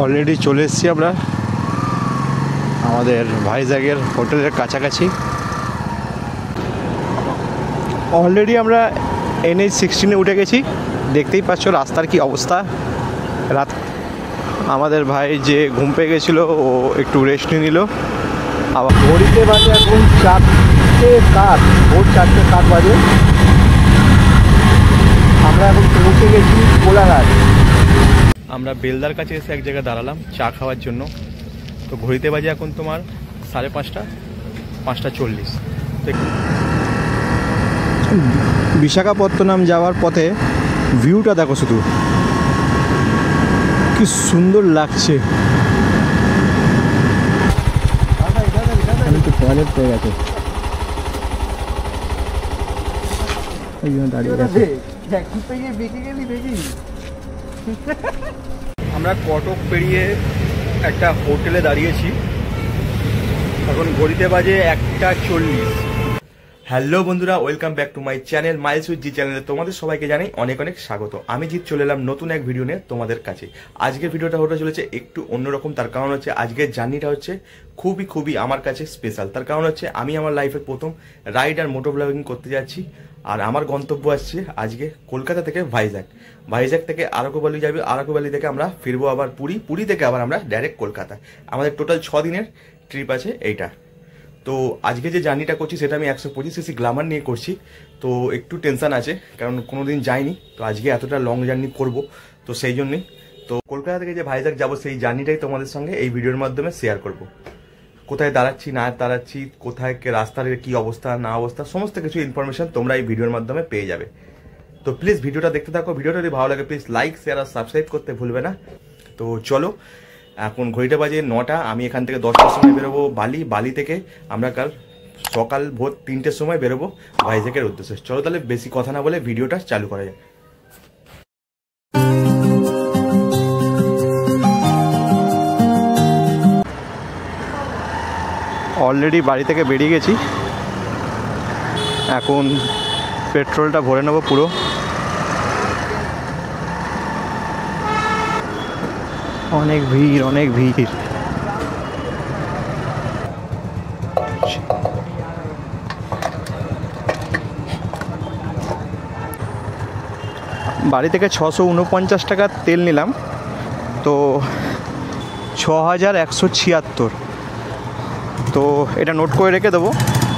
Already চলে এসেছি আমরা আমাদের ভাইজ্যাগের হোটেলের কাছাকাছি। অলরেডি আমরা NH-16 উঠে গেছি। দেখতেই পাচ্ছ রাস্তার কি অবস্থা। রাত আমাদের ভাই যে ঘুম পেয়ে গেছিলো ও একটু রেস্ট নিয়ে নিল। আবার ঘড়িতে বাজে এখন 4:07, ভোর 4:07 বাজে। আমরা এখন পৌঁছে গেছি কোলাঘাট। আমরা বেলদার কাছে এসে এক জায়গায় দাঁড়ালাম চা খাওয়ার জন্য। তো ঘড়িতে বাজে এখন তোমার 5:30, 5:40। বিশাখাপত্তনম যাওয়ার পথে ভিউটা দেখো, শুধু কি সুন্দর লাগছে। টয়লেট পেয়ে গেছে, আমরা কটক পেরিয়ে একটা হোটেলে দাঁড়িয়েছি। এখন ঘড়িতে বাজে 1:40। হ্যালো বন্ধুরা, welcome back to my channel miles with G চ্যানেলে তোমাদের সবাইকে জানাই অনেক অনেক স্বাগত। আমি জিৎ চলে এলাম নতুন এক ভিডিও নিয়ে তোমাদের কাছে। আজকের ভিডিওটা হতে চলেছে একটু অন্যরকম। তার কারণ হচ্ছে আজকের জার্নিটা হচ্ছে খুবই আমার কাছে স্পেশাল। তার কারণ হচ্ছে আমি আমার লাইফের প্রথম রাইড আর মোটো ব্লগিং করতে যাচ্ছি। আর আমার গন্তব্য আসছে আজকে কলকাতা থেকে ভাইজ্যাগ থেকে আরাকু ভ্যালি যাবে। আরাকু ভ্যালি থেকে আমরা ফিরবো আবার পুরী থেকে আবার আমরা ডাইরেক্ট কলকাতা। আমাদের টোটাল 6 দিনের ট্রিপ আছে এইটা। তো আজকে যে জার্নিটা করছি সেটা আমি 125cc গ্ল্যামার নিয়ে করছি। তো একটু টেনশন আছে, কারণ কোনোদিন যাইনি। তো আজকে এতটা লং জার্নি করব, তো সেই জন্যই। তো কলকাতা থেকে যে ভাইজ্যাগ যাবো সেই জার্নিটাই তোমাদের সঙ্গে এই ভিডিওর মাধ্যমে শেয়ার করব। কোথায় দাঁড়াচ্ছি না দাঁড়াচ্ছি, কোথায় রাস্তার কি অবস্থা না অবস্থা, সমস্ত কিছু ইনফরমেশন তোমরা এই ভিডিওর মাধ্যমে পেয়ে যাবে। তো প্লিজ ভিডিওটা দেখতে থাকো। ভিডিওটা যদি ভালো লাগে প্লিজ লাইক, শেয়ার আর সাবস্ক্রাইব করতে ভুলবে না। তো চলো, এখন ঘড়িটা বাজে 9টা। আমি এখান থেকে 10টার সময় বেরোবো বালি থেকে আমরা কাল সকাল ভোর 3টের সময় বেরোবো ভাইজ্যাগের উদ্দেশ্যে। চলো তাহলে বেশি কথা না বলে ভিডিওটা চালু করা যায়। অলরেডি বাড়ি থেকে বেরিয়ে গেছি। এখন পেট্রোলটা ভরে নেবো পুরো। অনেক ভিড়। বাড়ি থেকে 649 টাকার তেল নিলাম, তো 6176। তো এটা নোট করে রেখে দেবো,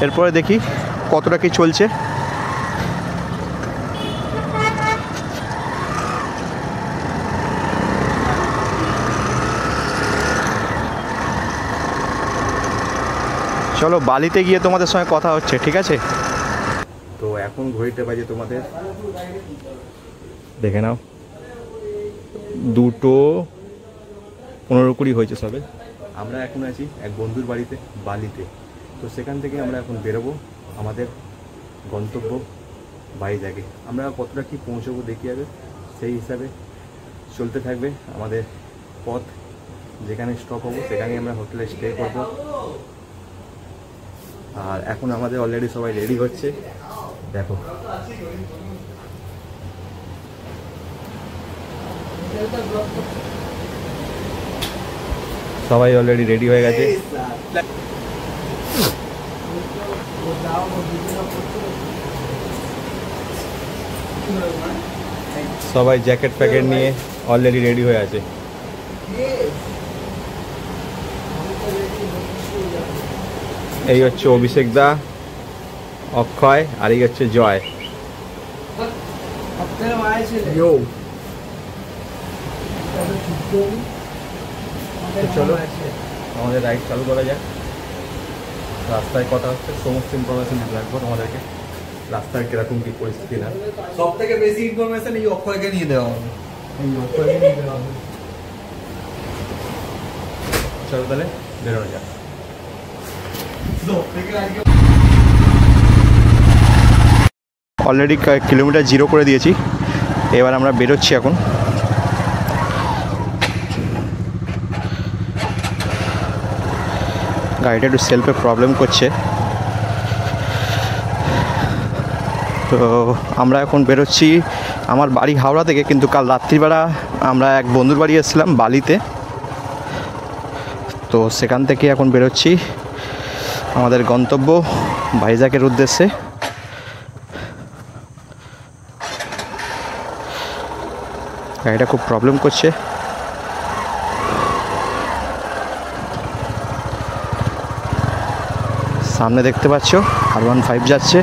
এরপরে দেখি কতটা কি চলছে। চলো বালিতে গিয়ে তোমাদের সঙ্গে কথা হচ্ছে, ঠিক আছে? তো এখন ঘড়িতে বাজে তোমাদের, দেখে নাও, 2:15 হয়েছে সবে। আমরা এখন আছি এক বন্ধুর বাড়িতে বালিতে। তো সেখান থেকে আমরা এখন বেরোবো আমাদের গন্তব্য ভাইজ্যাগে। আমরা কতটা কি পৌঁছবো দেখি যাবে, সেই হিসাবে চলতে থাকবে আমাদের পথ। যেখানে স্টপ হবো সেখানেই আমরা হোটেলে স্টে করবো। আর এখন আমাদের অলরেডি সবাই রেডি হচ্ছে, দেখো। সবাই অলরেডি রেডি হয়ে গেছে। সবাই জ্যাকেট প্যাকেট নিয়ে অলরেডি রেডি হয়ে আছে। এই হচ্ছে অভিষেক দা, অক্ষয়, আর এই হচ্ছে জয়। চলো আমাদের রাইড চালু করা যায়। রাস্তায় কথা হচ্ছে, সমস্ত ইনফরমেশন রাখবো তোমাদেরকে। রাস্তার কিরকম কি পরিস্থিতি না, সব থেকে বেশি ইনফরমেশন এই অক্ষয়কে নিয়ে দেওয়া হবে। চলো তাহলে বেরোনো যাক। অলরেডি কিলোমিটার 0 করে দিয়েছি, এবার আমরা বেরোচ্ছি। এখন গাড়িটা একটু সেলফে প্রবলেম করছে, তো আমরা এখন বেরোচ্ছি। আমার বাড়ি হাওড়া থেকে, কিন্তু কাল রাত্রিবেলা আমরা এক বন্ধুর বাড়ি এসেছিলাম বালিতে। তো সেখান থেকে এখন বেরোচ্ছি আমাদের গন্তব্য ভাইজ্যাগের উদ্দেশ্যে। গাড়িটা খুব প্রবলেম করছে। সামনে দেখতে পাচ্ছ R15 যাচ্ছে।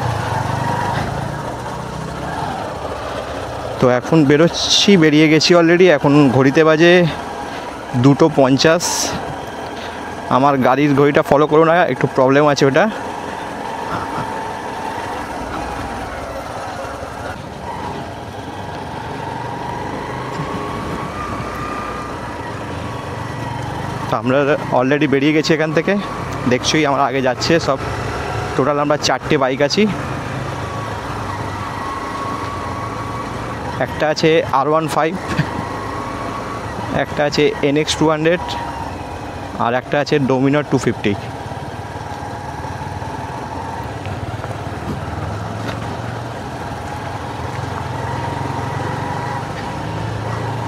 তো এখন বেরোচ্ছি, বেরিয়ে গেছি অলরেডি। এখন ঘড়িতে বাজে 2:50। আমার গাড়ির ঘড়িটা ফলো করো না, একটু প্রবলেম আছে ওটা। তো আমরা অলরেডি বেরিয়ে গেছি এখান থেকে। দেখছোই আমার আগে যাচ্ছে সব। টোটাল আমরা 4টে বাইক আছি। একটা আছে R15, একটা আছে NX 200, আর একটা আছে ডোমিনার 250।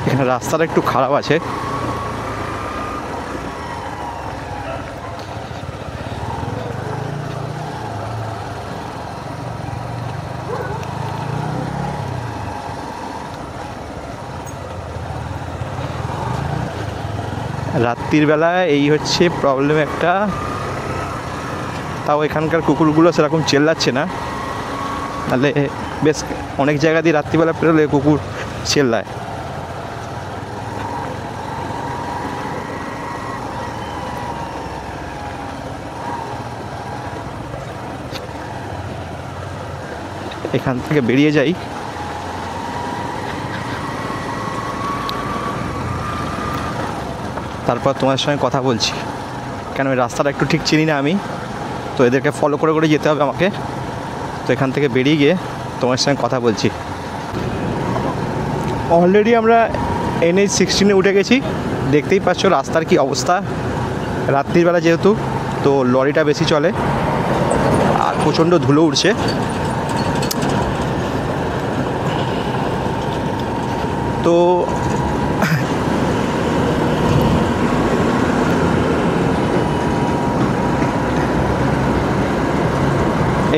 এখানে রাস্তাটা একটু খারাপ আছে। রাত্রির বেলা এই হচ্ছে প্রবলেম একটা। তাও এখানকার কুকুরগুলো সেরকম চেল্লাচ্ছে না, তাহলে বেশ অনেক জায়গা দিয়ে রাত্রিবেলা পেরোলে কুকুর চেল্লায়। এখান থেকে বেরিয়ে যাই। তারপর তোমার সঙ্গে কথা বলছি, কেন ওই রাস্তাটা একটু ঠিক চিনি না আমি, তো এদেরকে ফলো করে করে যেতে হবে আমাকে। তো এখান থেকে বেরিয়ে গিয়ে তোমার সঙ্গে কথা বলছি। অলরেডি আমরা NH 16-এ উঠে গেছি। দেখতেই পাচ্ছ রাস্তার কি অবস্থা রাত্রিবেলা যেহেতু, তো লরিটা বেশি চলে আর প্রচণ্ড ধুলো উঠছে। তো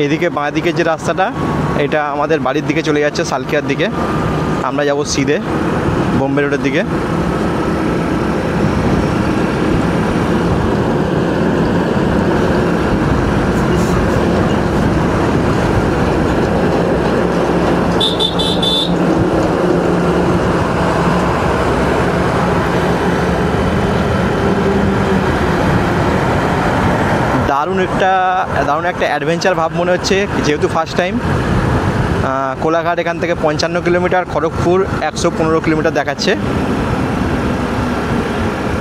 এইদিকে বাঁ দিকে যে রাস্তাটা, এটা আমাদের বাড়ির দিকে চলে যাচ্ছে, সালকিয়ার দিকে। আমরা যাব সিধে বোম্বে রোডের দিকে। দারুণ একটা অ্যাডভেঞ্চার ভাব মনে হচ্ছে, যেহেতু ফার্স্ট টাইম। কোলাঘাট এখান থেকে 55 কিলোমিটার, খড়গপুর 115 কিলোমিটার দেখাচ্ছে।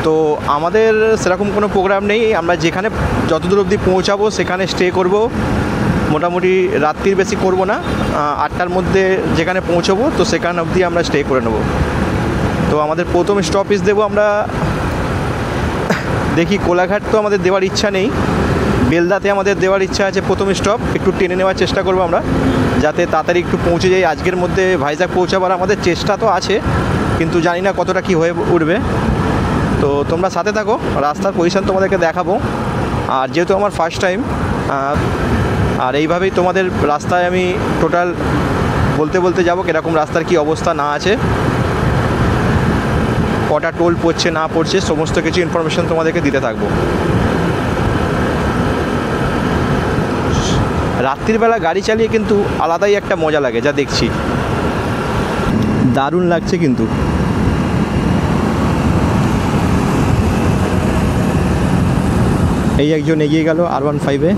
তো আমাদের সেরকম কোনো প্রোগ্রাম নেই, আমরা যেখানে যতদূর অবধি পৌঁছাবো সেখানে স্টে করব। মোটামুটি রাত্রির বেশি করব না, 8টার মধ্যে যেখানে পৌঁছবো তো সেখানে অবধি আমরা স্টে করে নেব। তো আমাদের প্রথম স্টপেজ দেবো আমরা, দেখি কোলাঘাট তো আমাদের দেওয়ার ইচ্ছা নেই, বেলদাতে আমাদের দেওয়ার ইচ্ছা আছে প্রথম স্টপ। একটু টেনে নেওয়ার চেষ্টা করবো আমরা, যাতে তাড়াতাড়ি একটু পৌঁছে যাই। আজকের মধ্যে ভাইজ্যাগ পৌঁছাবার আমাদের চেষ্টা তো আছে, কিন্তু জানি না কতটা কি হয়ে উঠবে। তো তোমরা সাথে থাকো, রাস্তার পজিশন তোমাদেরকে দেখাবো। আর যেহেতু আমার ফার্স্ট টাইম, আর এইভাবেই তোমাদের রাস্তায় আমি টোটাল বলতে বলতে যাবো কীরকম রাস্তার কি অবস্থা না আছে, কটা টোল পড়ছে না পড়ছে, সমস্ত কিছু ইনফরমেশন তোমাদেরকে দিতে থাকবো। রাত্রিবেলা গাড়ি চালিয়ে কিন্তু আলাদাই একটা মজা লাগে, যা দেখছি দারুণ লাগছে। কিন্তু এই একজন এগিয়ে গেল R15-এ।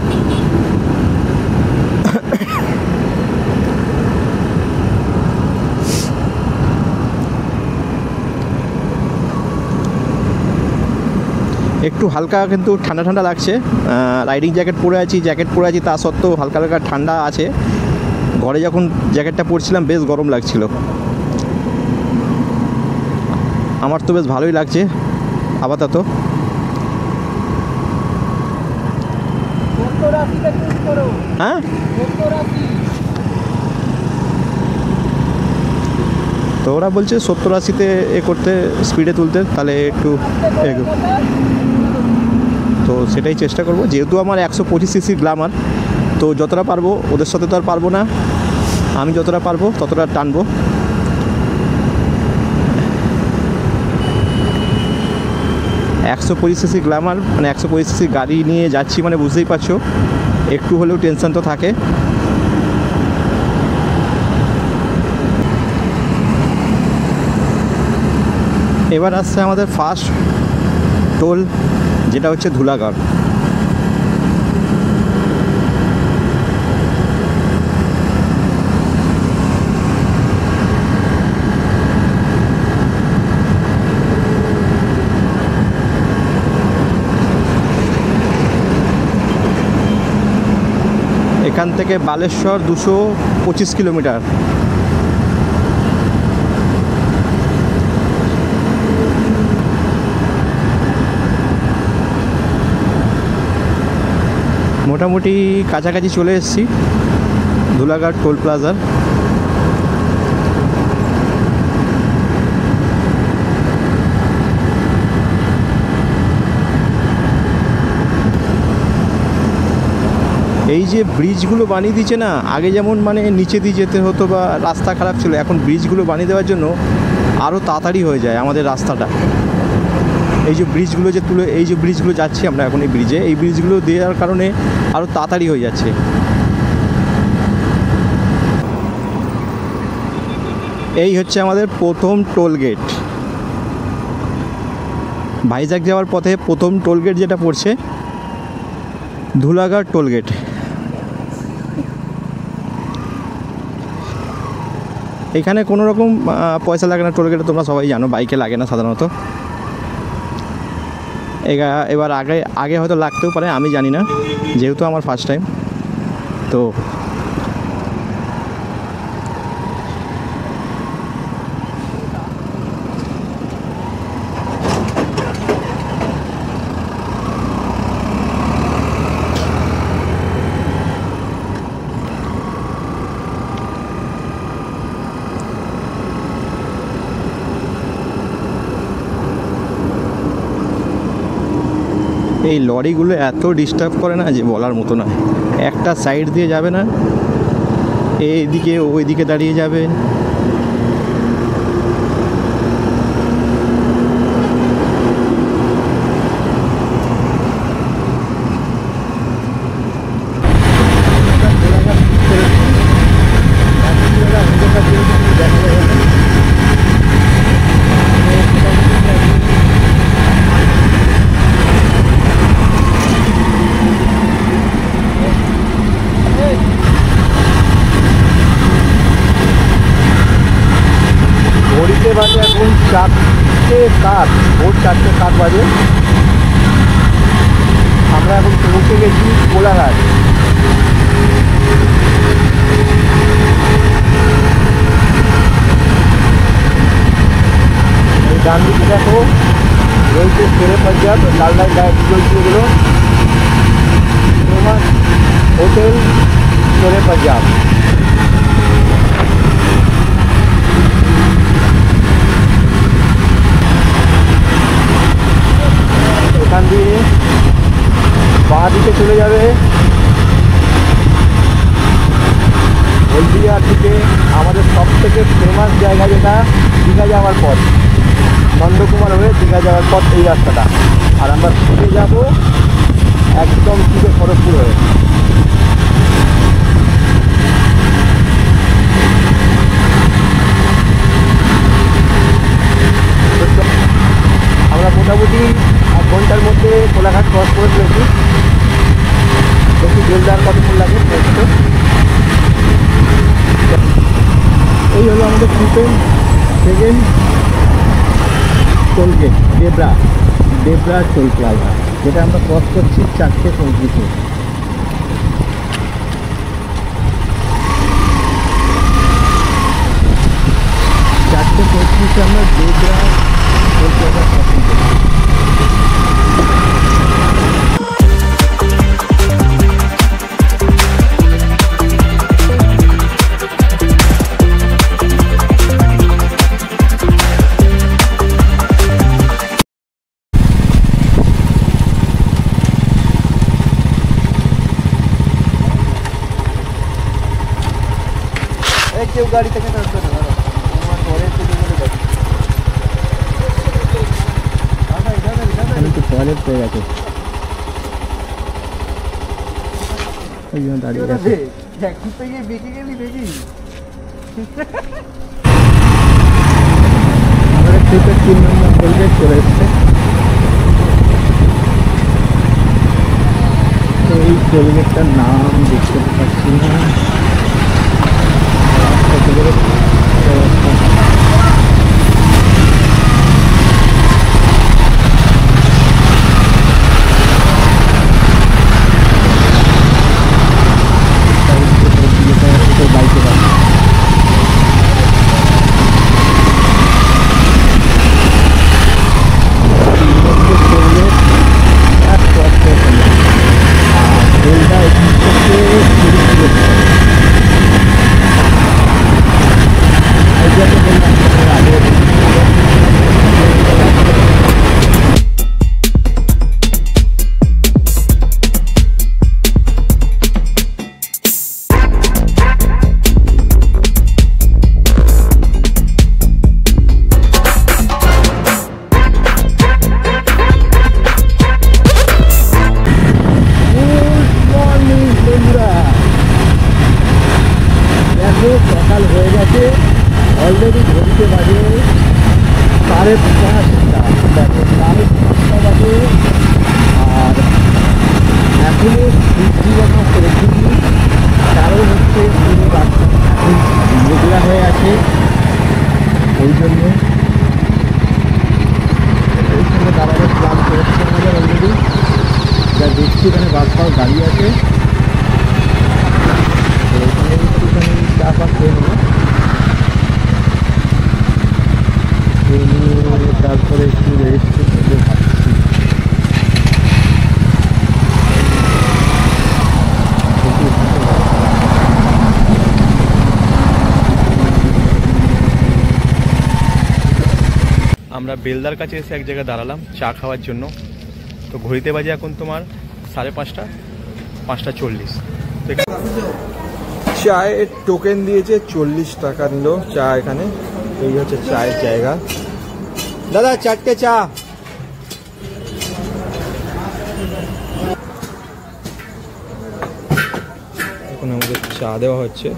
একটু হালকা কিন্তু ঠান্ডা ঠান্ডা লাগছে। রাইডিং জ্যাকেট পরে আছি, তা সত্ত্বেও হালকা হালকা ঠান্ডা আছে। ঘরে যখন জ্যাকেটটা পরছিলাম বেশ গরম লাগছিল। আমার তো বেশ ভালোই লাগছে আপাতত। হ্যাঁ, তো ওরা বলছে 70-80-তে এ করতে, স্পিডে তুলতে, তাহলে একটু সেটাই চেষ্টা করব, যেহেতু আমার 125 সিসি গ্ল্যামার, তো যতটা পারবো, ওদের সাথে তো আর পারবো না, আমি যতটা পারবো ততটা টানবো। একশো 25 সিসি গ্ল্যামার মানে 125 সিসি গাড়ি নিয়ে যাচ্ছি মানে বুঝতেই পারছো একটু হলেও টেনশন তো থাকে। এবার আসছে আমাদের ফার্স্ট টোল, যেটা হচ্ছে ধুলাগড়। এখান থেকে বালেশ্বর 225 কিলোমিটার। মোটামুটি কাছাকাছি চলে এসেছি ধুলাগড় টোল প্লাজার। এই যে ব্রিজগুলো বানিয়ে দিচ্ছে না, আগে যেমন মানে নিচে দিয়ে যেতে হতো বা রাস্তা খারাপ ছিল, এখন ব্রিজগুলো বানিয়ে দেওয়ার জন্য আরও তাড়াতাড়ি হয়ে যায় আমাদের রাস্তাটা। এই যে ব্রিজগুলো যে তুলে, এই যে ব্রিজগুলো যাচ্ছি আমরা এখন এই ব্রিজে, এই ব্রিজগুলো দেওয়ার কারণে আরও তাড়াতাড়ি হয়ে যাচ্ছে। এই হচ্ছে আমাদের প্রথম টোল গেট। ভাইজ্যাক যাওয়ার পথে প্রথম টোল গেট যেটা পড়ছে ধুলাগড় টোল গেট। এখানে কোনো রকম পয়সা লাগে না টোল গেটে, তোমরা সবাই জানো, বাইকে লাগে না সাধারণত। এবার আগে হয়তো লাগতেও পারে, আমি জানি না, যেহেতু আমার ফার্স্ট টাইম। তো এই লরিগুলো এত ডিস্টার্ব করে না যে বলার মতো না। একটা সাইড দিয়ে যাবে না, এইদিকে ওইদিকে দাঁড়িয়ে যাবে। বাজে এখন 4:07, ভোর 4:07 বাজে। আমরা এখন পৌঁছে গেছি কোলাঘাট। এই ডান দিকে দেখো রয়েছে শেরে পাঞ্জাব, লাল লাল লাইট জ্বলছে, এগুলো ফেমাস হোটেল শেরে পাঞ্জাব। এখান দিয়ে বাঁ দিকে চলে যাবে হলদিয়া থেকে আমাদের সব থেকে ফেমাস জায়গা, যেটা দীঘা যাওয়ার পথ, নন্দকুমার হয়ে দীঘা যাওয়ার পথ এই রাস্তাটা। আর আমরা ছুটে যাব একদম সিধে খড়গপুর হয়ে। আমরা মোটামুটি 1 ঘন্টার মধ্যে কোলাঘাট ক্রস করে ফেলেছি। দেখি বেলদার কতক্ষণ লাগে পৌঁছতে। এই হলো আমাদের second toll gate, Debra toll plaza, যেটা আমরা ক্রস করছি 4:35-এ। আমরা দেবরা টোল প্লাজা ক্রসিং করছি। গাড়ি থেকে টানবে না দাদা, তোমার পরে তুমি বলে দেখো একটু টয়লেট পেয়ে গেছে ওই জন্য দাঁড়িয়ে গেছে। এখন তো গিয়ে বেঁকে গেলি দেখি আমাদের ট্রিপের 3 নম্বর টোলগেট চলে এসছে। তো এই টোলগেটটার নাম দেখতে পাচ্ছি না। সকাল হয়ে গেছে অলরেডি, ঘড়িতে বাজে 5:30 দেখো 5:30 বাজে। আর এখনো বৃষ্টি যখন করেছি, কারণ হচ্ছে পুরো রাস্তা এখন মেঘলা হয়ে আছে, ওই জন্য ওইখানে দাঁড়ানোর প্ল্যান করেছে আমাদের অলরেডি। যা দেখছি এখানে বাস ফাস দাঁড়িয়ে আছে, চা ফা খেয়ে নেবো, তারপরে একটু রেস্ট করতে ভাবছি। আমরা বেলদার কাছে এসে এক জায়গায় দাঁড়ালাম চা খাওয়ার জন্য। তো ঘড়িতে বাজে এখন তোমার 5:30, 5:40। চায়ের টোকেন দিয়েছে, 40 টাকা নিল চা এখানে। এই হচ্ছে চায়ের জায়গা। দাদা 4টে চা। এখন আমাদের চা দেওয়া হচ্ছে।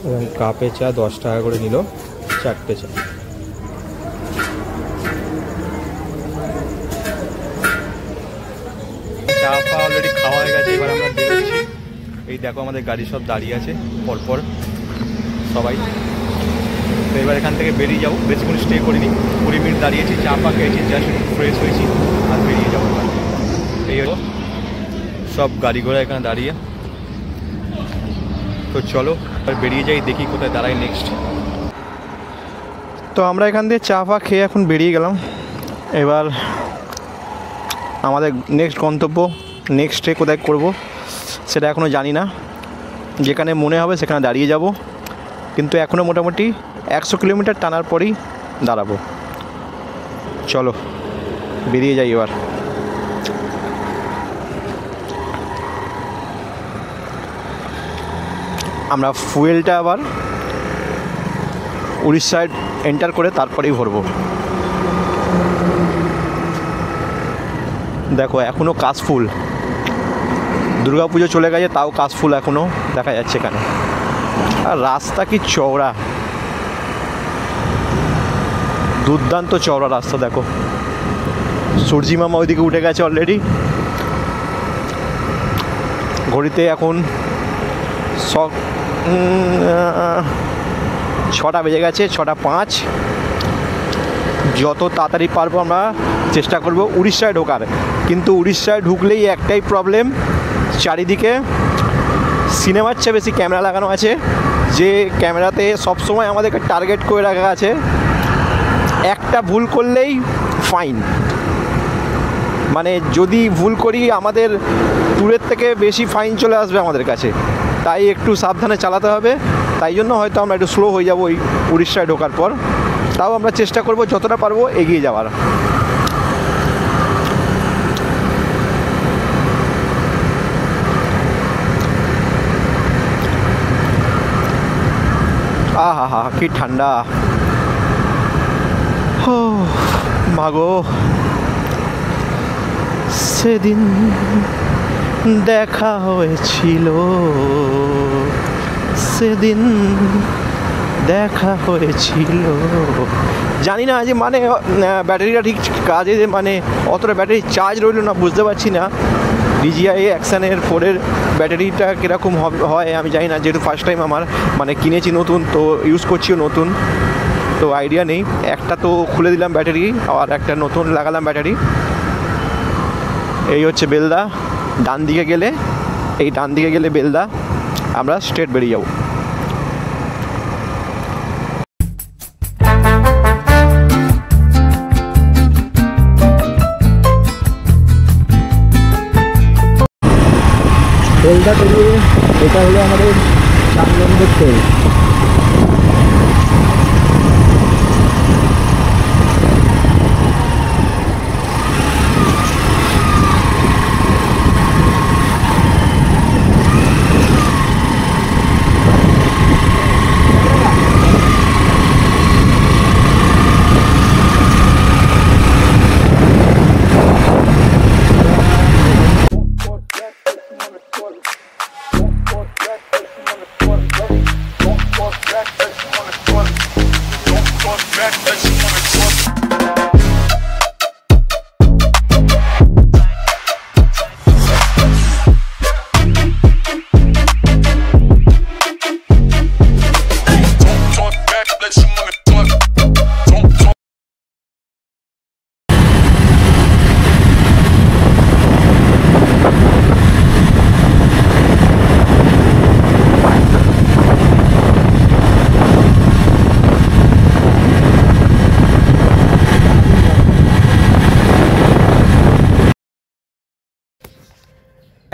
এবং কাপে চা 10 টাকা করে নিল, 4টে চা। চা ফা অলরেডি খাওয়া হয়ে গেছে, এবার আমরা বেরোচ্ছি। এই দেখো আমাদের গাড়ি সব দাঁড়িয়ে আছে পরপর সবাই। তো এবার এখান থেকে বেরিয়ে যাবো, বেশিক্ষণ স্টে করিনি, 20 মিনিট দাঁড়িয়েছি, চা ফা খেয়েছি, জাস্ট ফ্রেশ হয়েছি আর বেরিয়ে যাবো। এই হলো সব গাড়ি ঘোড়া এখানে দাঁড়িয়ে। তো চলো এবার বেরিয়ে যাই, দেখি কোথায় দাঁড়াই নেক্সট। তো আমরা এখান দিয়ে চা ফা খেয়ে এখন বেরিয়ে গেলাম। এবার আমাদের নেক্সট গন্তব্য, নেক্সট স্টে কোথায় করব সেটা এখনও জানি না। যেখানে মনে হবে সেখানে দাঁড়িয়ে যাব, কিন্তু এখনও মোটামুটি 100 কিলোমিটার টানার পরেই দাঁড়াবো। চলো বেরিয়ে যাই এবার। আমরা ফুয়েলটা আবার উড়িষ্যায় এন্টার করে তারপরেই ভরবো। দেখো এখনও কাশফুল, দুর্গাপুজো চলে গেছে তাও কাশফুল এখনও দেখা যাচ্ছে এখানে। আর রাস্তা কি চওড়া, দুর্দান্ত চওড়া রাস্তা। দেখো সূর্যি মামা ওইদিকে উঠে গেছে অলরেডি। ঘড়িতে এখন 6টা বেজে গেছে, 6:05। যত তাড়াতাড়ি পারবো আমরা চেষ্টা করব উড়িষ্যায় ঢোকার। কিন্তু উড়িষ্যায় ঢুকলেই একটাই প্রবলেম, চারিদিকে সিনেমার চেয়ে বেশি ক্যামেরা লাগানো আছে, যে ক্যামেরাতে সবসময় আমাদেরকে টার্গেট করে রাখা আছে। একটা ভুল করলেই ফাইন, মানে যদি ভুল করি আমাদের ট্যুরের থেকে বেশি ফাইন চলে আসবে আমাদের কাছে। তাই একটু সাবধানে চালাতে হবে। তাই জন্য হয়তো আমরা একটু স্লো হয়ে যাবো ওই উড়িষ্যায় ঢোকার পর। তাও আমরা চেষ্টা করব যতটা পারবো এগিয়ে যাওয়ার। আহা কি ঠান্ডা। ও মাগো, সেদিন দেখা হয়েছিল, সেদিন দেখা হয়েছিল। জানি না যে মানে ব্যাটারিটা ঠিক কাজে মানে অতটা ব্যাটারি চার্জ রইল না, বুঝতে পারছি না। DJI অ্যাকশানের 4-এর ব্যাটারিটা কীরকম হয় আমি জানি না, যেহেতু ফার্স্ট টাইম আমার মানে কিনেছি নতুন, তো ইউজ করছিও নতুন, তো আইডিয়া নেই। একটা তো খুলে দিলাম ব্যাটারি, আর একটা নতুন লাগালাম ব্যাটারি। এই হচ্ছে বেলদা। ডান দিকে গেলে, এই ডান দিকে গেলে বেলদা, আমরা স্ট্রেট বেরিয়ে যাব। বেলদা পেরিয়ে এটা হলো আমাদের 4 নম্বর টোল।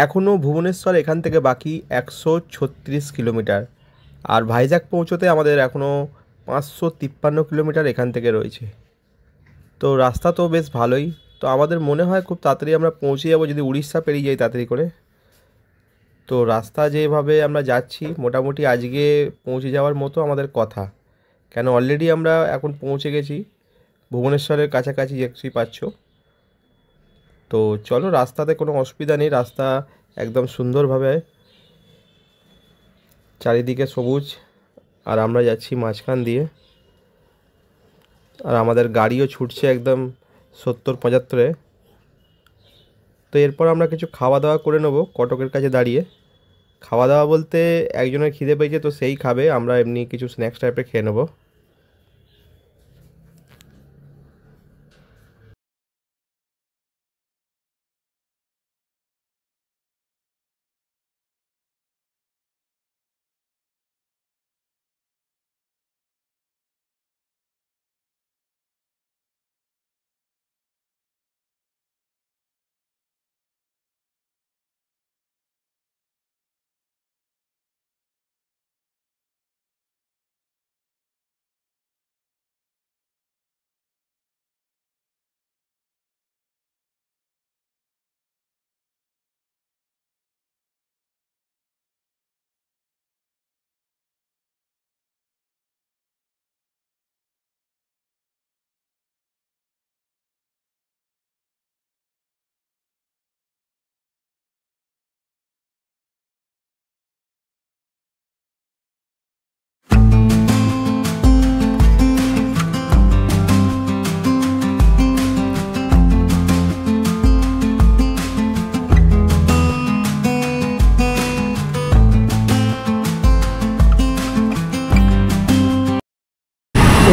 এখনও ভুবনেশ্বর এখান থেকে বাকি 136 কিলোমিটার, আর ভাইজ্যাক পৌঁছতে আমাদের এখনও 553 কিলোমিটার এখান থেকে রয়েছে। তো রাস্তা তো বেশ ভালোই, তো আমাদের মনে হয় খুব তাড়াতাড়ি আমরা পৌঁছে যাব যদি উড়িষ্যা পেরিয়ে যাই তাড়াতাড়ি করে। তো রাস্তা যেভাবে আমরা যাচ্ছি মোটামুটি আজকে পৌঁছে যাওয়ার মতো আমাদের কথা, কেন অলরেডি আমরা এখন পৌঁছে গেছি ভুবনেশ্বরের কাছাকাছি, দেখতেই পাচ্ছ। তো চলো, রাস্তাতে কোনো অসুবিধা নেই, রাস্তা একদম সুন্দরভাবে চারিদিকে সবুজ, আর আমরা যাচ্ছি মাঝখান দিয়ে, আর আমাদের গাড়িও ছুটছে একদম 70-75-এ। তো এরপর আমরা কিছু খাওয়া দাওয়া করে নেব কটকের কাছে দাঁড়িয়ে। খাওয়া দাওয়া বলতে একজনের খিদে পেয়েছে তো সেই খাবে, আমরা এমনি কিছু স্ন্যাক্স টাইপের খেয়ে নেব।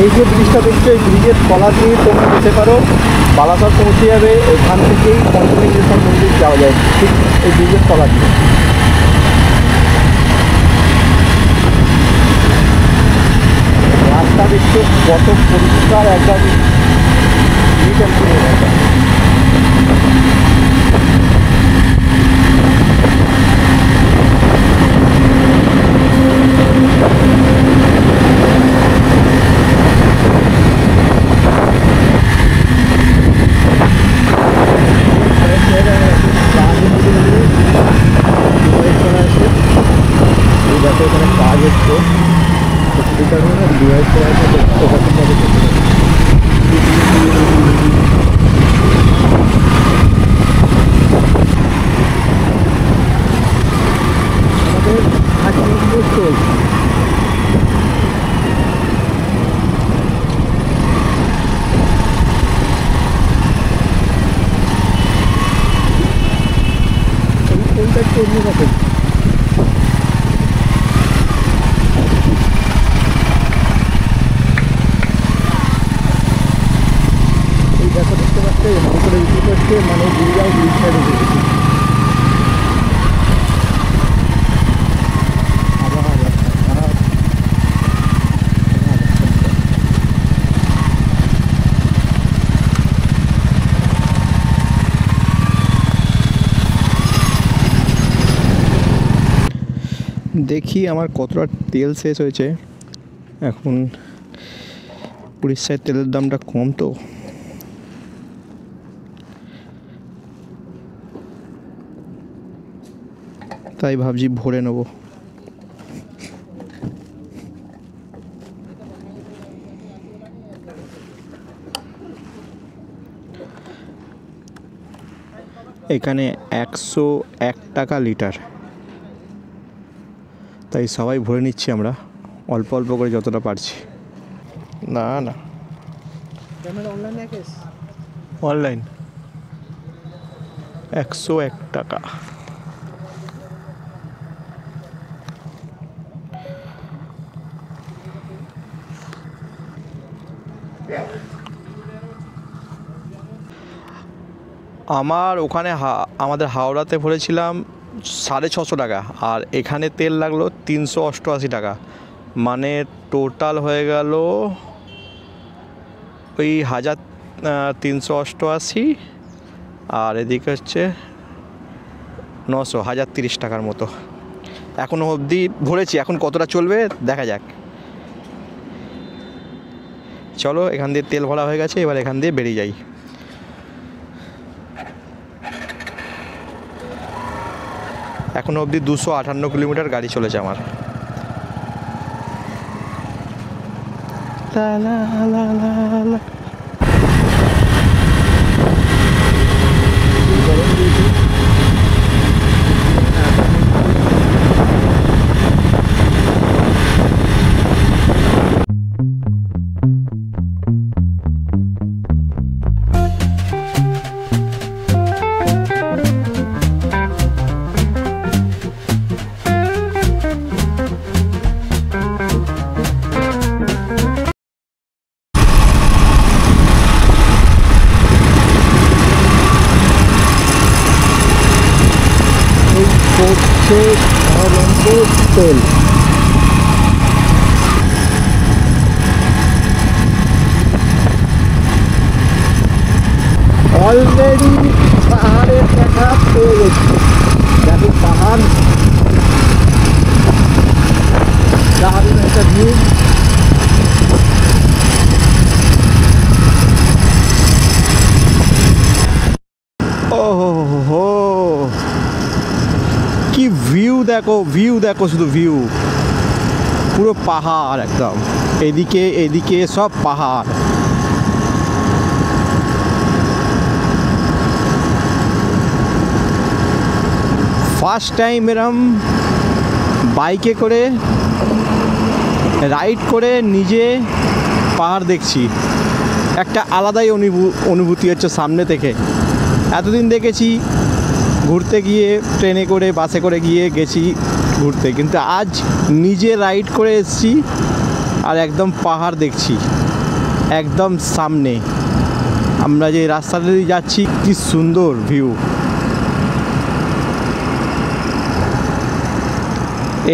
এই যে ব্রিজটা দেখছো, এই ব্রিজের তলা দিয়ে তোমরা যেতে পারো, বালাসর পৌঁছে যাবে। ওখান থেকেই পঞ্চলিঙ্গেশ্বর মন্দির যাওয়া যায়, ঠিক এই ব্রিজের তলা দিয়ে। রাস্তা দেখছো কত পরিষ্কার, একদম নিট অ্যান্ড ক্লিন রাস্তা। এখানে কাজ হচ্ছে, এই কারণে না ডিভাইস করা আছে ওখানে আমাদের আজকে চলছে। এইটা একটু অন্য রকম। এই দেখো দেখতে পাচ্ছে ভালো করে বিক্রি করছে, মানে গুড়িয়াও ব্রিজ সাইডে ঢুকেছে। দেখি আমার কতটা তেল শেষ হয়েছে। এখন উড়িষ্যায় তেলের দামটা কম, তো তাই ভাবছি ভরে নেব। এখানে 101 টাকা লিটার, তাই সবাই ভরে নিচ্ছি আমরা অল্প অল্প করে যতটা পারছি। না না, অনলাইন 101 টাকা। আমার ওখানে আমাদের হাওড়াতে ভরেছিলাম 650 টাকা, আর এখানে তেল লাগলো 388 টাকা, মানে টোটাল হয়ে গেল ওই 1388, আর এদিকে হচ্ছে 900, 1030 টাকার মতো। এখনও অবধি ভরেছি, এখন কতটা চলবে দেখা যাক। চলো, এখান দিয়ে তেল ভরা হয়ে গেছে, এবার এখান দিয়ে বেরিয়ে যাই। এখনও অবধি 258 কিলোমিটার গাড়ি চলেছে আমার। লা লা লা লা লা। হচ্ছে মহাবঙ্গ তেল। অলরেডি পাহাড়ের দেখা পেয়ে গেছি। দেখো পাহাড়, দারুণ একটা ভিউ। ওহো, কি ভিউ দেখো, ভিউ দেখো, শুধু ভিউ, পুরো পাহাড় একদম, এদিকে এদিকে সব পাহাড়। ফার্স্ট টাইম এরম বাইকে করে রাইড করে নিজে পাহাড় দেখছি, একটা আলাদাই অনুভূতি হচ্ছে সামনে থেকে। এতদিন দেখেছি ঘুরতে গিয়ে, ট্রেনে করে বাসে করে গেছি ঘুরতে, কিন্তু আজ নিজে রাইড করে এসেছি আর একদম পাহাড় দেখছি একদম সামনে। আমরা যে রাস্তাটা দিয়ে যাচ্ছি, কি সুন্দর ভিউ।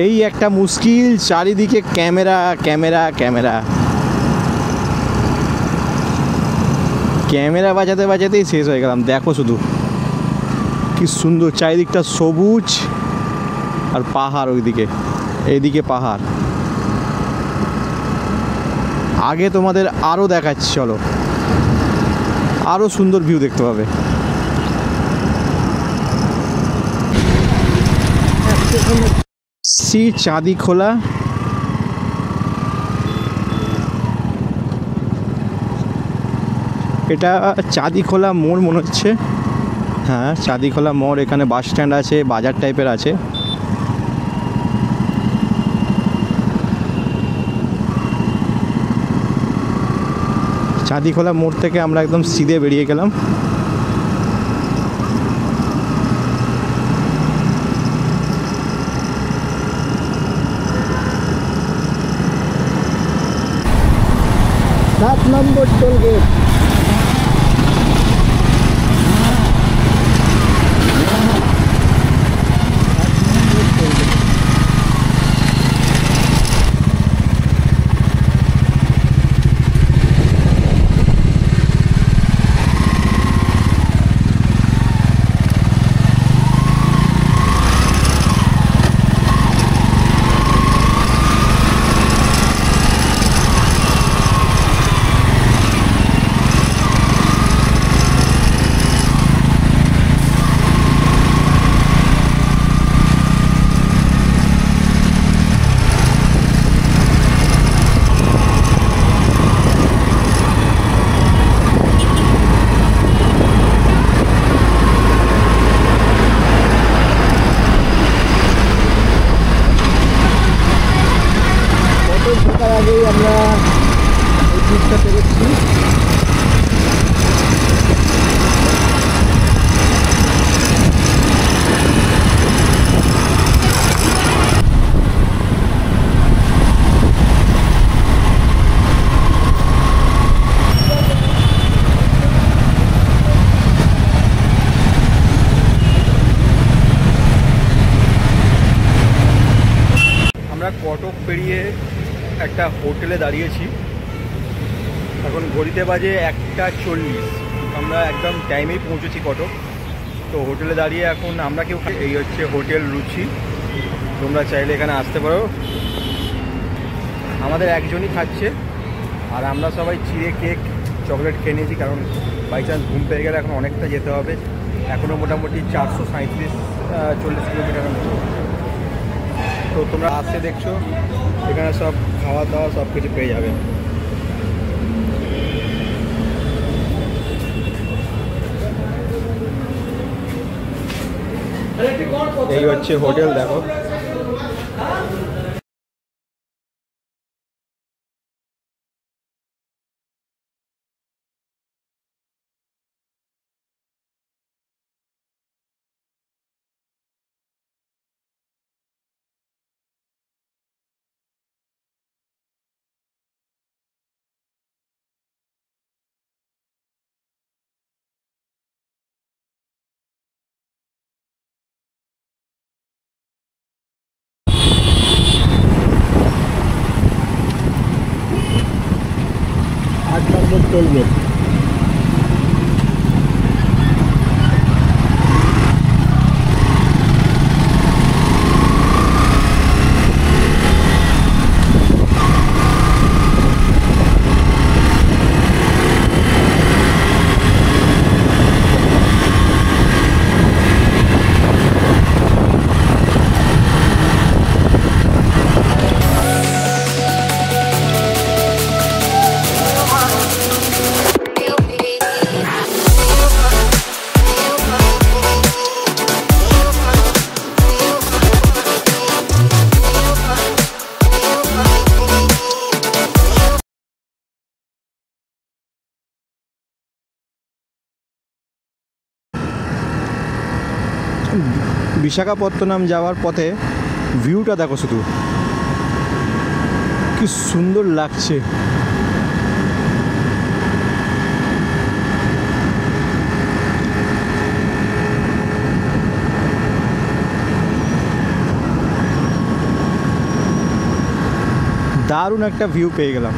এই একটা মুশকিল, চারিদিকে ক্যামেরা ক্যামেরা ক্যামেরা, ক্যামেরা বাজাতে বাজাতেই শেষ হয়ে গেলাম। দেখো শুধু কি সুন্দর, চারিদিকটা সবুজ আর পাহাড়, ওইদিকে এইদিকে পাহাড়। আগে তোমাদের আরও দেখাচ্ছি, চলো, আরও সুন্দর ভিউ দেখতে পাবে। চাঁদি খোলা এটা চাঁদিখোলা মোড় মনে হচ্ছে। হ্যাঁ, চাঁদিখোলা মোড়। এখানে বাস স্ট্যান্ড আছে, বাজার টাইপের আছে। চাঁদিখোলা মোড় থেকে আমরা একদম সিধে বেরিয়ে গেলাম। सात नंबर टोल गेट। আগেই আমরা এই ব্রিজটা পেরেছি। আমরা কটক পেরিয়ে একটা হোটেলে দাঁড়িয়েছি। এখন ঘড়িতে বাজে 1:40। আমরা একদম টাইমেই পৌঁছেছি কটক। তো হোটেলে দাঁড়িয়ে এখন আমরা কেউ এই হচ্ছে হোটেল রুচি। তোমরা চাইলে এখানে আসতে পারো। আমাদের একজনই খাচ্ছে, আর আমরা সবাই চিড়ে কেক চকলেট খেয়ে নিয়েছি, কারণ বাই চান্স ঘুম পেয়ে গেলে এখন অনেকটা যেতে হবে। এখনও মোটামুটি 437-40 কিলোমিটার মতো। তো তোমরা আসতে দেখছো, এখানে সব খাওয়া দাওয়া সব কিছু পেয়ে যাবে। এই হচ্ছে হোটেল, দেখো। Toll gate. বিশাখাপত্তনম যাওয়ার পথে ভিউটা দেখো, শুধু কি সুন্দর লাগছে। দারুণ একটা ভিউ পেয়ে গেলাম।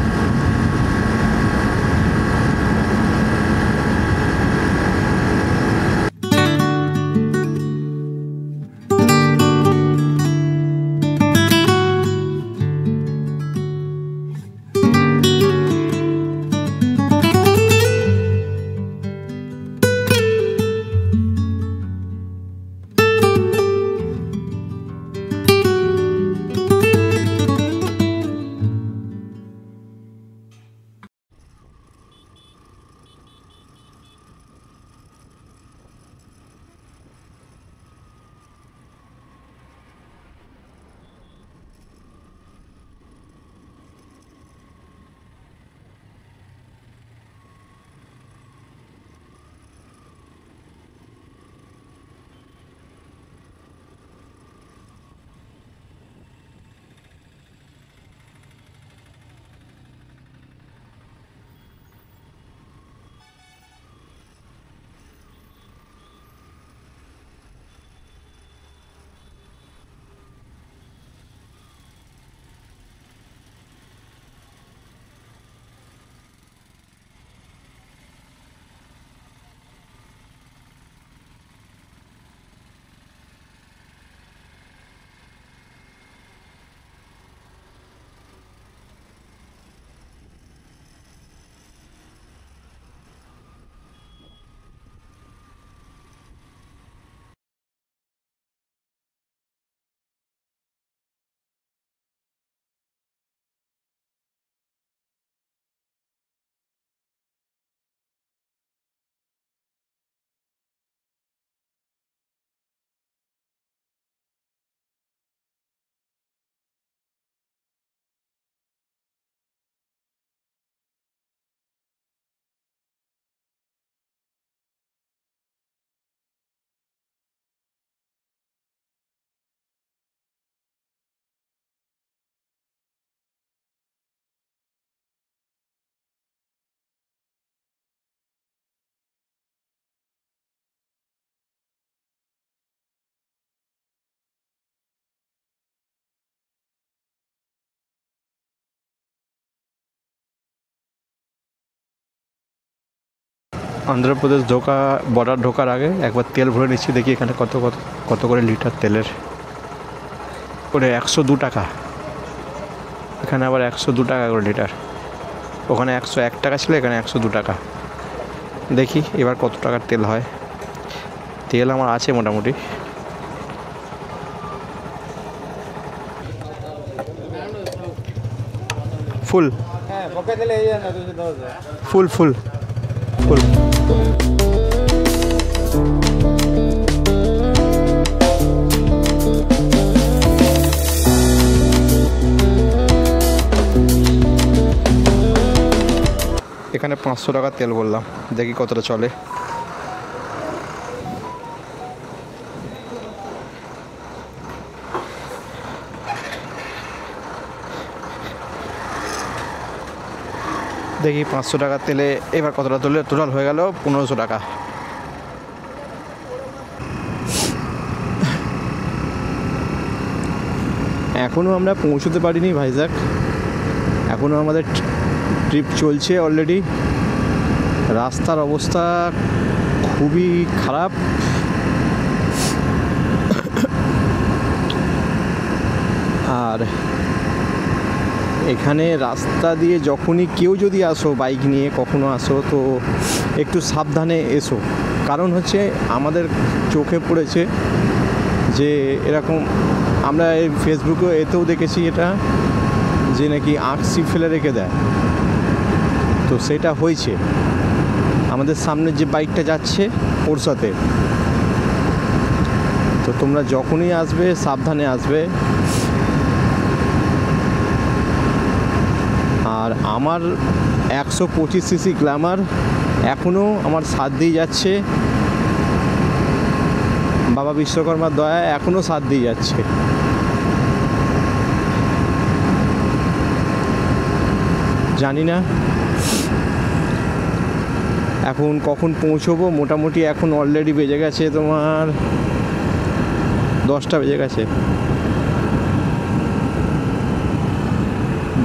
অন্ধ্রপ্রদেশ বর্ডার ঢোকার আগে একবার তেল ভরে নিচ্ছি, দেখি এখানে কত করে লিটার তেলের। ওরে 102 টাকা, এখানে আবার 102 টাকা করে লিটার। ওখানে 101 টাকা ছিল, এখানে 102 টাকা। দেখি এবার কত টাকার তেল হয়। তেল আমার আছে মোটামুটি। ফুল ফুল ফুল ফুল। এখানে 500 টাকা তেল বললাম, দেখি কতটা চলে। দেখি 500 টাকা তেলে এবার কতটা তুলে টোটাল হয়ে গেল 1500 টাকা। এখনও আমরা পৌঁছতে পারিনি ভাইজ্যাক, এখনও আমাদের ট্রিপ চলছে অলরেডি। রাস্তার অবস্থা খুবই খারাপ, আর এখানে রাস্তা দিয়ে যখনই কেউ যদি আসো বাইক নিয়ে কখনো আসো তো একটু সাবধানে এসো। কারণ হচ্ছে আমাদের চোখে পড়েছে যে এরকম, আমরা এই ফেসবুকে এতেও দেখেছি এটা, যে নাকি আঁকসি ফেলে রেখে দেয়। তো সেটা হয়েছে আমাদের সামনে যে বাইকটা যাচ্ছে ওর সাথে। তো তোমরা যখনই আসবে সাবধানে আসবে। আর আমার 125 সিসি গ্ল্যামার এখনও আমার সাথ দিয়ে যাচ্ছে, বাবা বিশ্বকর্মার দয়ায় এখনও সাথ দিয়ে যাচ্ছে। জানি না এখন কখন পৌঁছবো, মোটামুটি এখন অলরেডি বেজে গেছে তোমার 10টা বেজে গেছে,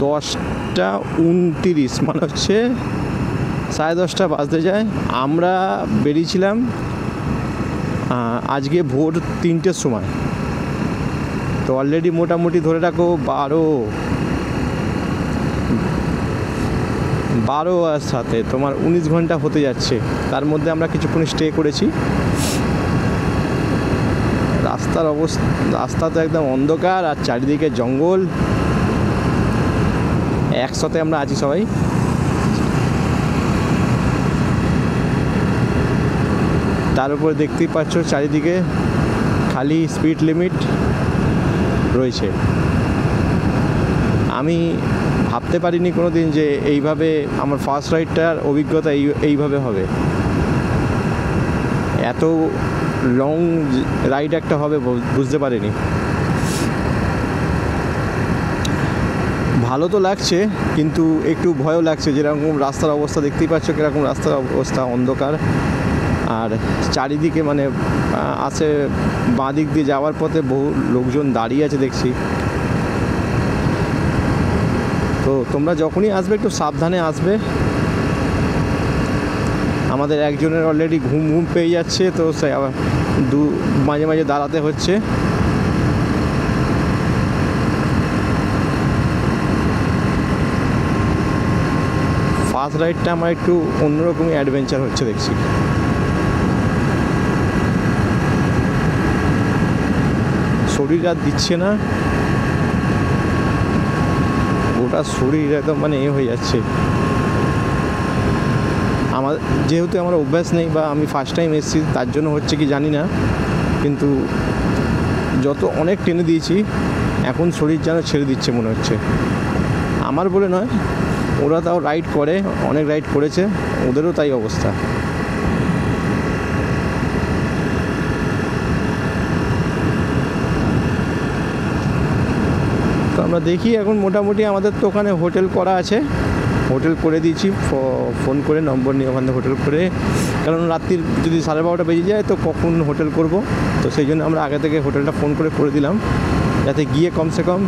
10টা 29, মানে হচ্ছে 10:30 বাজতে যায়। আমরা বেরিয়েছিলাম আজকে ভোর 3টের সময়, তো অলরেডি মোটামুটি ধরে রাখো 12 আর সাথে তোমার 19 ঘন্টা হতে যাচ্ছে। তার মধ্যে আমরা কিছুক্ষণ স্টে করেছি। রাস্তা তো একদম অন্ধকার আর চারিদিকে জঙ্গল, একসাথে আমরা আছি সবাই। তার উপর দেখতেই পাচ্ছ চারিদিকে খালি স্পিড লিমিট রয়েছে। আমি ভাবতে পারিনি কোনো দিন যে এইভাবে আমার ফার্স্ট রাইডটার অভিজ্ঞতা এইভাবে হবে, এত লং রাইড একটা হবে বুঝতে পারিনি। ভালো তো লাগছে কিন্তু একটু ভয়ও লাগছে, যেরকম রাস্তার অবস্থা দেখতেই পাচ্ছ কীরকম রাস্তার অবস্থা, অন্ধকার। আর চারিদিকে মানে আছে, বাঁ দিক দিয়ে যাওয়ার পথে বহু লোকজন দাঁড়িয়ে আছে দেখছি। তো তোমরা যখনই আসবে একটু সাবধানে আসবে। আমাদের একজনের অলরেডি ঘুম পেয়ে যাচ্ছে, তো সে আবার মাঝে মাঝে দাঁড়াতে হচ্ছে। ফার্স্ট রাইডটা আমার একটু অন্যরকমই অ্যাডভেঞ্চার হচ্ছে দেখছি। শরীর আর দিচ্ছে না, গোটা শরীর একদম মানে হয়ে যাচ্ছে। আমার যেহেতু আমার অভ্যাস নেই বা আমি ফার্স্ট টাইম এসেছি তার জন্য হচ্ছে কি জানি না, কিন্তু যত অনেক টেনে দিয়েছি এখন শরীর যেন ছেড়ে দিচ্ছে মনে হচ্ছে। আমার বলে নয়, ওরা তাও রাইড করে, অনেক রাইড করেছে, ওদেরও তাই অবস্থা। তো আমরা দেখি এখন মোটামুটি আমাদের তো ওখানে হোটেল করা আছে, হোটেল করে দিয়েছি, ফোন করে নম্বর নিয়ে ওখানে হোটেল করে, কারণ রাত্রির যদি 12:30 বেজে যায় তো কখন হোটেল করব, তো সেই জন্য আমরা আগে থেকে হোটেলটা ফোন করে দিলাম যাতে গিয়ে কমসে কম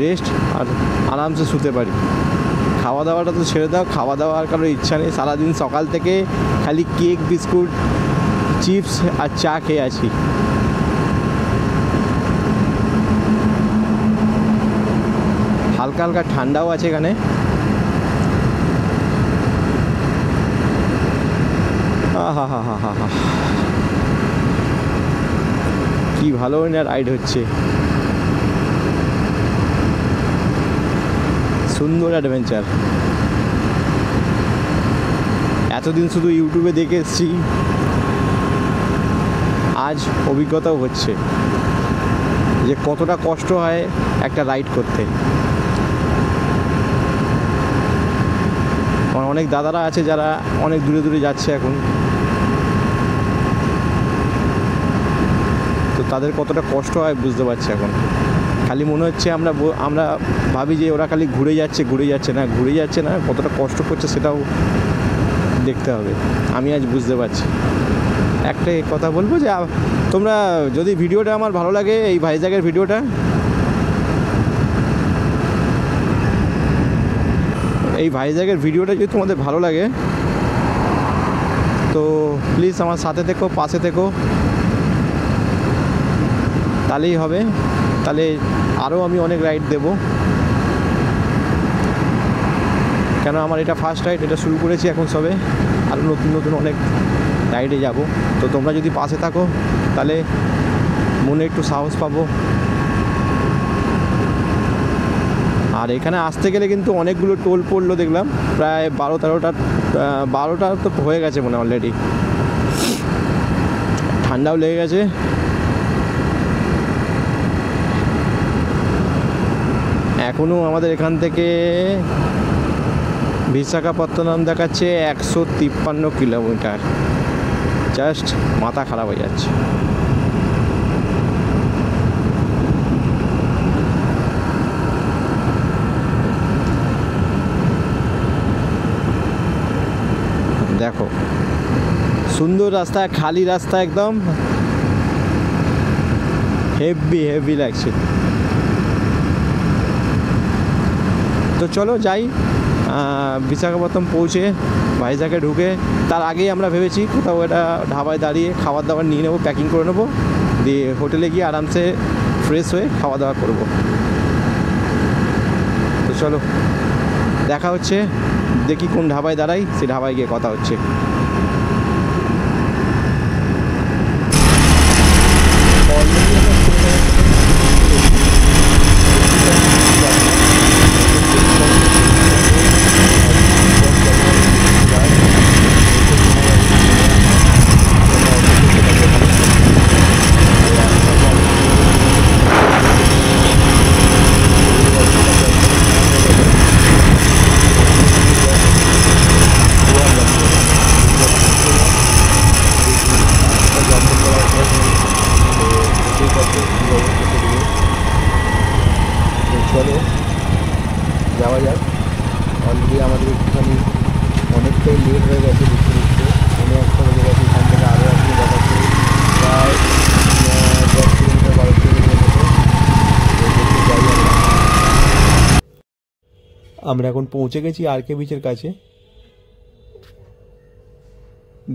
রেস্ট আর আরামসে শুতে পারি। খাওয়া দাওয়াটা তো ছেড়ে দাও, খাওয়া দাওয়ার কারোর ইচ্ছা নেই। সারাদিন সকাল থেকে খালি কেক, বিস্কুট, চিপস আর চা খেয়ে আছি। হালকা হালকা ঠান্ডাও আছে এখানে। হা হা হা হা হা, কি ভালো না রাইড হচ্ছে, সুন্দর অ্যাডভেঞ্চার। এতদিন শুধু ইউটিউবে দেখে এসেছি, আজ অভিজ্ঞতাও হচ্ছে যে কতটা কষ্ট হয় একটা রাইড করতে। অনেক দাদারা আছে যারা অনেক দূরে দূরে যাচ্ছে এখন, তো তাদের কতটা কষ্ট হয় বুঝতে পারছি এখন। খালি মনে হচ্ছে আমরা ভাবি যে ওরা খালি ঘুরে যাচ্ছে না, ঘুরে যাচ্ছে না, কতটা কষ্ট করছে সেটাও দেখতে হবে। আমি আজ বুঝতে পারছি। একটাই কথা বলবো যে তোমরা যদি ভিডিওটা আমার ভালো লাগে, এই ভাইজ্যাগের ভিডিওটা, যদি তোমাদের ভালো লাগে তো প্লিজ আমার সাথে থেকো, পাশে থেকো, তাহলেই হবে। তাহলে আরও আমি অনেক রাইড দেব, কেন আমার এটা ফার্স্ট রাইড, এটা শুরু করেছি এখন সবে, আরও নতুন নতুন অনেক রাইডে যাব। তো তোমরা যদি পাশে থাকো তাহলে মনে একটু সাহস পাবো। আর এখানে আসতে গেলে কিন্তু অনেকগুলো টোল পড়লো দেখলাম, প্রায় 12-13টা তো হয়ে গেছে মনে অলরেডি। ঠান্ডাও লেগে গেছে। এখনও আমাদের এখান থেকে বিশাখাপত্তনম দেখাচ্ছে 153 কিলোমিটার। জাস্ট মাথা খারাপ হয়ে যাচ্ছে। দেখো সুন্দর রাস্তা, খালি রাস্তা, একদম হেভি লাগছে। তো চলো যাই, বিশাখাপত্তনম পৌঁছে ভাইজ্যাগে ঢুকে তার আগেই আমরা ভেবেছি কোথাও একটা ধাবায় দাঁড়িয়ে খাবার দাবার নিয়ে নেবো, প্যাকিং করে নেবো, দিয়ে হোটেলে গিয়ে আরামসে ফ্রেশ হয়ে খাওয়া দাওয়া করবো। তো চলো দেখা হচ্ছে, দেখি কোন ধাবায় দাঁড়াই, সেই ধাবায় গিয়ে কথা হচ্ছে। চলো যাওয়া যাক। অলরেডি আমাদের একটুখানি অনেকটাই লেট হয়ে গেছে, দেখতে আমি একটা হয়ে গেছি। এখান থেকে আরও আপনি দেখাচ্ছি প্রায় 10 কিলোমিটার 12 কিলোমিটার মতো যাই আমরা এখন পৌঁছে গেছি আরকে বিচের কাছে।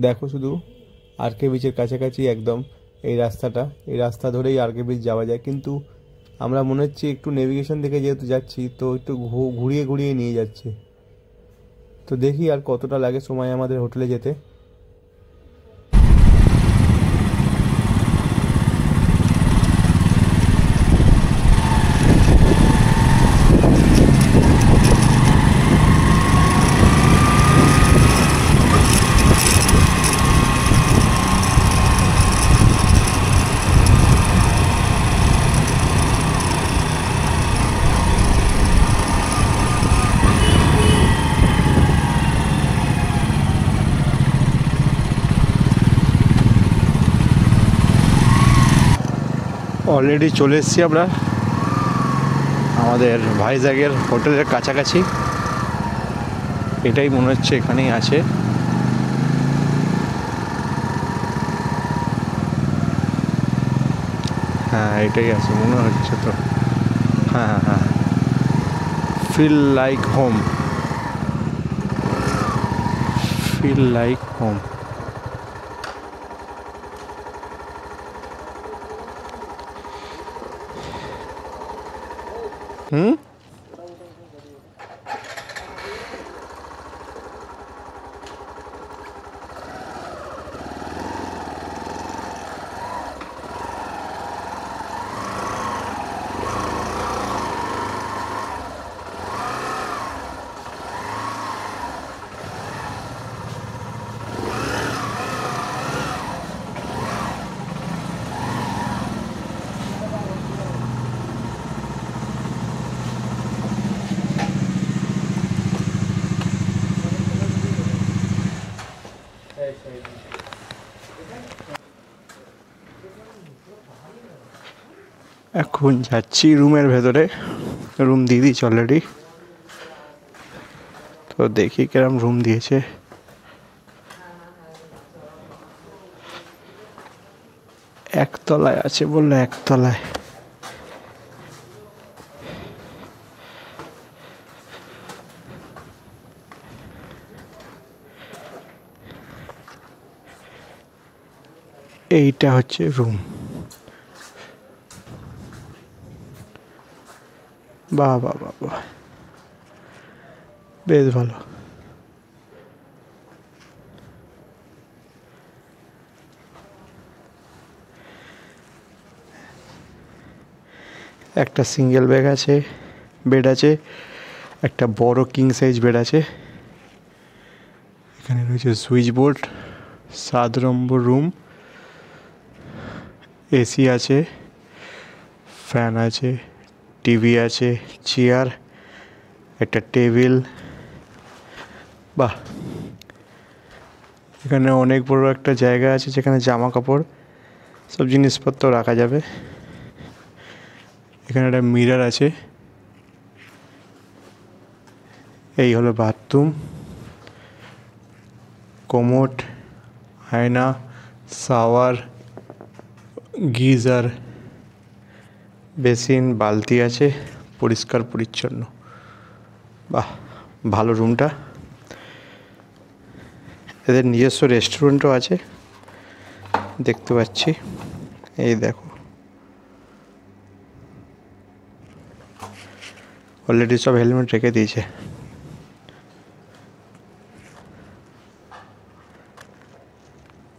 দেখো শুধু আরকে বিচের কাছাকাছি একদম এই রাস্তাটা, এই রাস্তা ধরেই আরকে বিচ যাওয়া যায়। কিন্তু আমরা মনে হচ্ছে একটু নেভিগেশন দেখে যেহেতু যাচ্ছি তো একটু ঘুরিয়ে নিয়ে যাচ্ছে। তো দেখি আর কতটা লাগে সময় আমাদের হোটেলে যেতে। অলরেডি চলে এসেছি আমরা আমাদের ভাইজ্যাগের হোটেলের কাছাকাছি। এটাই মনে হচ্ছে এখানেই আছে। হ্যাঁ এটাই আছে মনে হচ্ছে তো। হ্যাঁ feel like home. Feel like home. এখন যাচ্ছি রুমের ভেতরে, রুম দিয়ে দিয়েছি অলরেডি। তো দেখি কিরম রুম দিয়েছে। একতলায় আছে বললো, একতলায়। এইটা হচ্ছে রুম। বাহ বাহ বাহ বাহ, বেশ ভালো। একটা সিঙ্গেল বেড আছে, একটা বড় কিং সাইজ বেড আছে। এখানে রয়েছে সুইচ বোর্ড, 7 নম্বর রুম। এসি আছে, ফ্যান আছে, টিভি আছে, চেয়ার, একটা টেবিল। বাহ, এখানে অনেক বড় একটা জায়গা আছে যেখানে জামা কাপড় সব জিনিসপত্র রাখা যাবে। এখানে একটা মিরর আছে। এই হলো বাথরুম, কোমোড, আয়না, শাওয়ার, গিজার, বেসিন, বালতি আছে, পরিষ্কার পরিচ্ছন্ন। বাহ, ভালো রুমটা। এদের নিজস্ব রেস্টুরেন্টও আছে দেখতে পাচ্ছি। এই দেখো, অলরেডি সব হেলমেট রেখে দিয়েছে।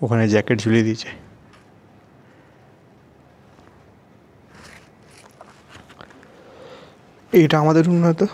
ওখানে জ্যাকেট ঝুলিয়ে দিয়েছে। এইটা আমাদের রুম না তো?